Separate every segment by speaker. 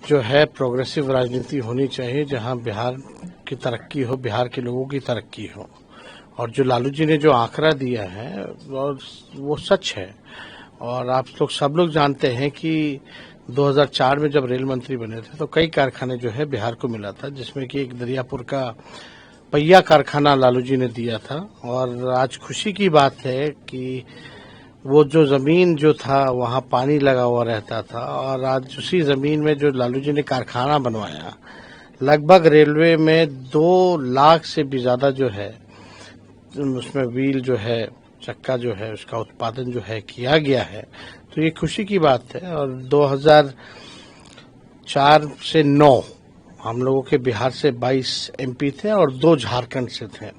Speaker 1: जो है प्रोग्रेसिव राजनीति होनी चाहिए, जहां बिहार की तरक्की हो, बिहार के लोगों की तरक्की हो। और जो लालू जी ने जो आंकड़ा दिया है और वो सच है। और आप लोग सब लोग जानते हैं कि 2004 में जब रेल मंत्री बने थे तो कई कारखाने जो है बिहार को मिला था, जिसमें कि एक दरियापुर का पहिया कारखाना लालू जी ने दिया था। और आज खुशी की बात है कि वो जो जमीन जो था वहाँ पानी लगा हुआ रहता था, और आज उसी जमीन में जो लालू जी ने कारखाना बनवाया, लगभग रेलवे में 2 लाख से भी ज्यादा जो है उसमें व्हील जो है, चक्का जो है, उसका उत्पादन जो है किया गया है। तो ये खुशी की बात है। और 2004 से 9 हम लोगों के बिहार से 22 एमपी थे और 2 झारखंड से थे।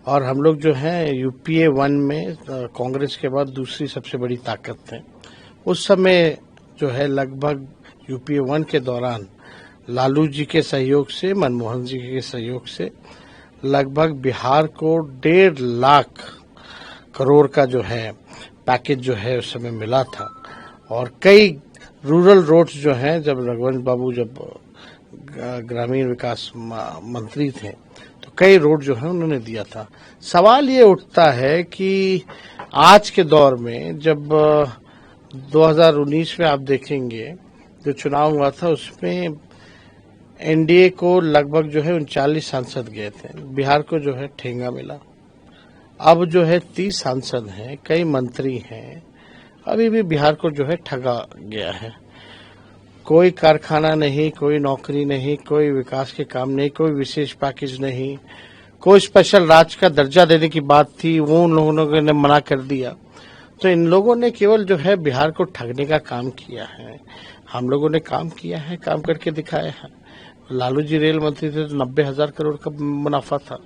Speaker 1: और हम लोग जो है यूपीए 1 में कांग्रेस के बाद दूसरी सबसे बड़ी ताकत थे। उस समय जो है लगभग यूपीए 1 के दौरान लालू जी के सहयोग से, मनमोहन जी के सहयोग से लगभग बिहार को 1.5 लाख करोड़ का जो है पैकेज जो है उस समय मिला था। और कई रूरल रोड्स जो हैं, जब रघुवंश बाबू जब ग्रामीण विकास मंत्री थे तो कई रोड जो है उन्होंने दिया था। सवाल ये उठता है कि आज के दौर में जब 2019 में आप देखेंगे जो चुनाव हुआ था उसमें एनडीए को लगभग जो है 39 सांसद गए थे, बिहार को जो है ठेंगा मिला। अब जो है 30 सांसद हैं, कई मंत्री हैं, अभी भी बिहार को जो है ठगा गया है। कोई कारखाना नहीं, कोई नौकरी नहीं, कोई विकास के काम नहीं, कोई विशेष पैकेज नहीं, कोई स्पेशल राज्य का दर्जा देने की बात थी, वो उन लोगों ने मना कर दिया। तो इन लोगों ने केवल जो है बिहार को ठगने का काम किया है। हम लोगों ने काम किया है, काम करके दिखाया है। लालू जी रेल मंत्री थे तो 90,000 करोड़ का मुनाफा था।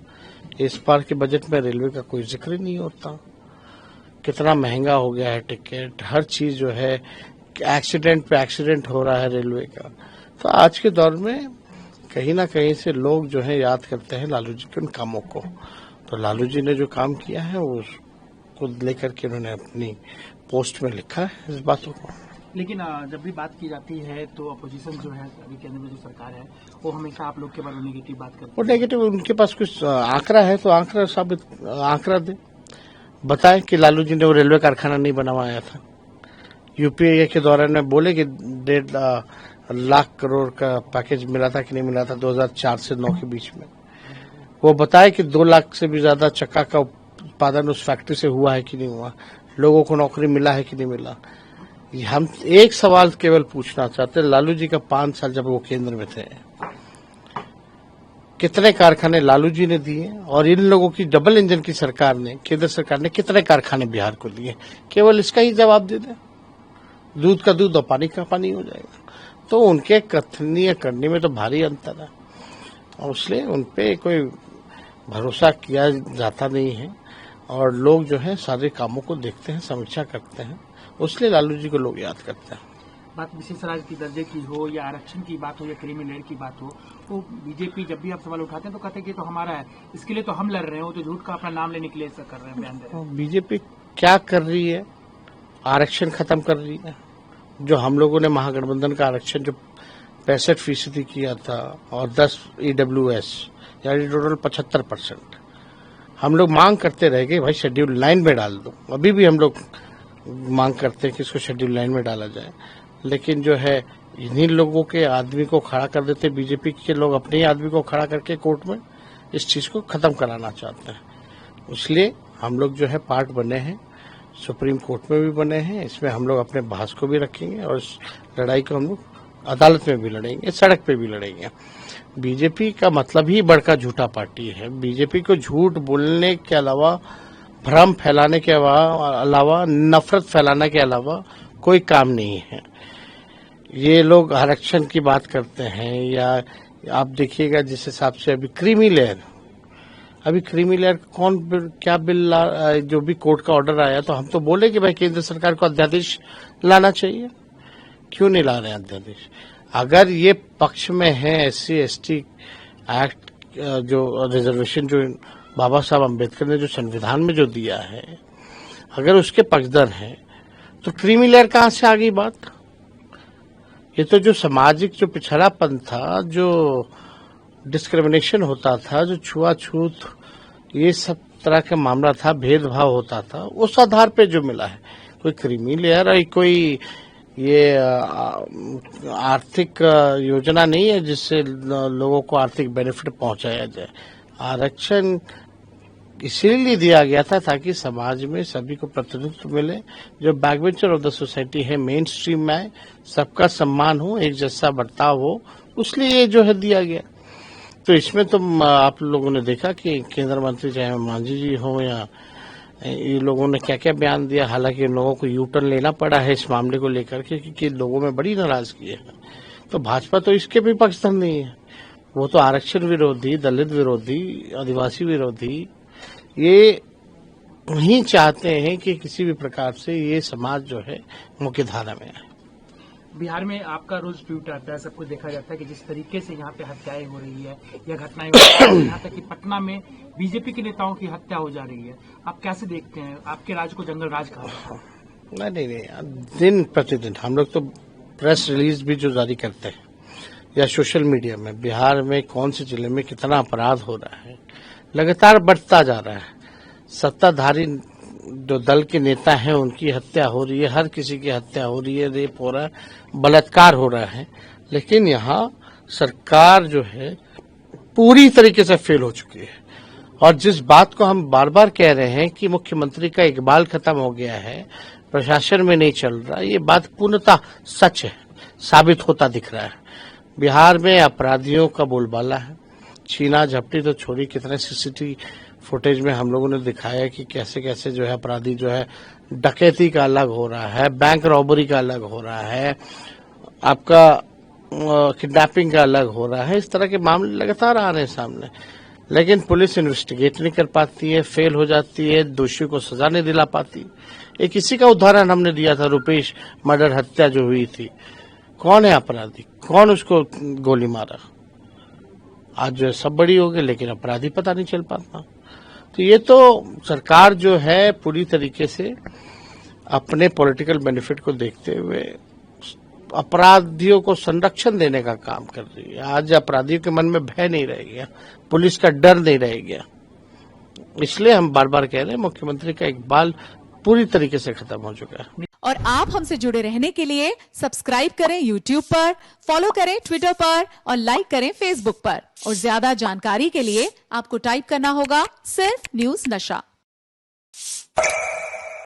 Speaker 1: इस बार के बजट में रेलवे का कोई जिक्र नहीं होता। कितना महंगा हो गया है टिकट, हर चीज जो है, एक्सीडेंट पे एक्सीडेंट हो रहा है रेलवे का। तो आज के दौर में कहीं ना कहीं से लोग जो है याद करते हैं लालू जी के उन कामों को। तो लालू जी ने जो काम किया है वो उसको लेकर के उन्होंने अपनी पोस्ट में लिखा है इस बातों को।
Speaker 2: लेकिन जब भी बात की जाती है तो अपोजिशन जो है, अभी केंद्र में जो सरकार है, वो हमेशा आप लोग के बारे में नेगेटिव बात करती है।
Speaker 1: वो नेगेटिव, उनके पास कुछ आंकड़ा है तो आंकड़ा दे, बताए कि लालू जी ने वो रेलवे कारखाना नहीं बनवाया था। यूपीए के दौरान में बोले कि 1.5 लाख करोड़ का पैकेज मिला था कि नहीं मिला था 2004 से 9 के बीच में। वो बताए कि 2 लाख से भी ज्यादा चक्का का उत्पादन उस फैक्ट्री से हुआ है कि नहीं हुआ, लोगों को नौकरी मिला है कि नहीं मिला। हम एक सवाल केवल पूछना चाहते हैं, लालू जी का 5 साल जब वो केंद्र में थे, कितने कारखाने लालू जी ने दिए, और इन लोगों की डबल इंजन की सरकार ने, केंद्र सरकार ने कितने कारखाने बिहार को दिए? केवल इसका ही जवाब दे दें, दूध का दूध और पानी का पानी हो जाएगा। तो उनके कथनीय करने में तो भारी अंतर है, और इसलिए उनपे कोई भरोसा किया जाता नहीं है। और लोग जो है सारे कामों को देखते हैं, समीक्षा करते हैं, उसलिए लालू जी को लोग याद करते हैं।
Speaker 2: बात विशेष राज्य की दर्जे की हो या आरक्षण की बात हो या क्रीमी लेयर की बात हो, तो बीजेपी जब भी आप सवाल उठाते हैं तो कहते हैं कि तो हमारा है, इसके लिए तो हम लड़ रहे हैं, वो तो झूठ का अपना नाम लेने के लिए ऐसा कर रहे हैं, बयान दे रहे हैं।
Speaker 1: बीजेपी क्या कर रही है? आरक्षण खत्म कर रही है। जो हम लोगों ने महागठबंधन का आरक्षण जो 65% किया था और 10 EWS यानी टोटल 75%, हम लोग मांग करते रह गए भाई शेड्यूल लाइन में डाल दो। अभी भी हम लोग मांग करते हैं कि इसको शेड्यूल लाइन में डाला जाए, लेकिन जो है इन्हीं लोगों के आदमी को खड़ा कर देते, बीजेपी के लोग अपने ही आदमी को खड़ा करके कोर्ट में इस चीज को खत्म कराना चाहते हैं। इसलिए हम लोग जो है पार्ट बने हैं, सुप्रीम कोर्ट में भी बने हैं, इसमें हम लोग अपने बहस को भी रखेंगे और इस लड़ाई को हम लोग अदालत में भी लड़ेंगे, सड़क पे भी लड़ेंगे। बीजेपी का मतलब ही बड़का झूठा पार्टी है। बीजेपी को झूठ बोलने के अलावा, भ्रम फैलाने के अलावा, नफरत फैलाने के अलावा कोई काम नहीं है। ये लोग आरक्षण की बात करते हैं, या आप देखिएगा जिस हिसाब से अभी क्रीमी लेयर कौन क्या बिल जो भी कोर्ट का ऑर्डर आया, तो हम तो बोले कि भाई केंद्र सरकार को अध्यादेश लाना चाहिए। क्यों नहीं ला रहे अध्यादेश? अगर ये पक्ष में है SC ST एक्ट, जो रिजर्वेशन जो बाबा साहब अम्बेडकर ने जो संविधान में जो दिया है, अगर उसके पक्षधर हैं तो क्रीमी लेयर कहां से आ गई बात? ये तो जो सामाजिक जो पिछड़ापन था, जो डिस्क्रिमिनेशन होता था, जो छुआछूत, ये सब तरह का मामला था, भेदभाव होता था, उस आधार पे जो मिला है। कोई क्रीमी लेयर है, कोई ये आर्थिक योजना नहीं है जिससे लोगों को आर्थिक बेनिफिट पहुंचाया जाए। आरक्षण इसीलिए दिया गया था ताकि समाज में सभी को प्रतिनिधित्व मिले, जो बैकवेंचर ऑफ द सोसाइटी है मेन स्ट्रीम में आए, सबका सम्मान हो, एक जैसा बर्ताव हो, उसलिए ये जो है दिया गया। तो इसमें तो आप लोगों ने देखा कि केंद्रीय मंत्री चाहे मांझी जी हो या ये लोगों ने क्या क्या बयान दिया। हालांकि इन लोगों को यू टर्न लेना पड़ा है इस मामले को लेकर के, क्योंकि लोगों में बड़ी नाराजगी है। तो भाजपा तो इसके भी पक्षधर नहीं है, वो तो आरक्षण विरोधी, दलित विरोधी, आदिवासी विरोधी, ये नहीं चाहते हैं कि किसी भी प्रकार से ये समाज जो है मुख्य धारा में आए।
Speaker 2: बिहार में आपका रोज ट्वीट आता है, सब कुछ देखा जाता है कि जिस तरीके से यहाँ पे हत्याएं हो रही है या घटनाएं हो रही है, यहाँ तक कि पटना में बीजेपी के नेताओं की हत्या हो जा रही है, आप कैसे देखते हैं? आपके राज्य को जंगल राज कहा जाता है।
Speaker 1: नहीं, दिन प्रतिदिन हम लोग तो प्रेस रिलीज भी जो जारी करते हैं या सोशल मीडिया में, बिहार में कौन से जिले में कितना अपराध हो रहा है, लगातार बढ़ता जा रहा है। सत्ताधारी जो दल के नेता हैं उनकी हत्या हो रही है, हर किसी की हत्या हो रही है, रेप हो रहा है, बलात्कार हो रहा है, लेकिन यहाँ सरकार जो है पूरी तरीके से फेल हो चुकी है। और जिस बात को हम बार बार कह रहे हैं कि मुख्यमंत्री का इकबाल खत्म हो गया है, प्रशासन में नहीं चल रहा, ये बात पूर्णतः सच है, साबित होता दिख रहा है। बिहार में अपराधियों का बोलबाला है, छीना झपटी तो छोड़ी, कितने सीसीटीवी फुटेज में हम लोगों ने दिखाया कि कैसे कैसे जो है अपराधी जो है डकैती का अलग हो रहा है, बैंक रॉबरी का अलग हो रहा है, आपका किडनैपिंग का अलग हो रहा है। इस तरह के मामले लगातार आ रहे हैं सामने, लेकिन पुलिस इन्वेस्टिगेट नहीं कर पाती है, फेल हो जाती है, दोषियों को सजा नहीं दिला पाती। एक इसी का उदाहरण हमने दिया था, रुपेश मर्डर हत्या जो हुई थी, कौन है अपराधी, कौन उसको गोली मारा, आज जो है सब बड़ी हो गई, लेकिन अपराधी पता नहीं चल पाता। तो ये तो सरकार जो है पूरी तरीके से अपने पॉलिटिकल बेनिफिट को देखते हुए अपराधियों को संरक्षण देने का काम कर रही है। आज अपराधियों के मन में भय नहीं रह गया, पुलिस का डर नहीं रह गया, इसलिए हम बार बार कह रहे हैं मुख्यमंत्री का इकबाल पूरी तरीके से खत्म हो चुका है।
Speaker 3: और आप हमसे जुड़े रहने के लिए सब्सक्राइब करें YouTube पर, फॉलो करें Twitter पर और लाइक करें Facebook पर। और ज्यादा जानकारी के लिए आपको टाइप करना होगा सिर्फ न्यूज नशा।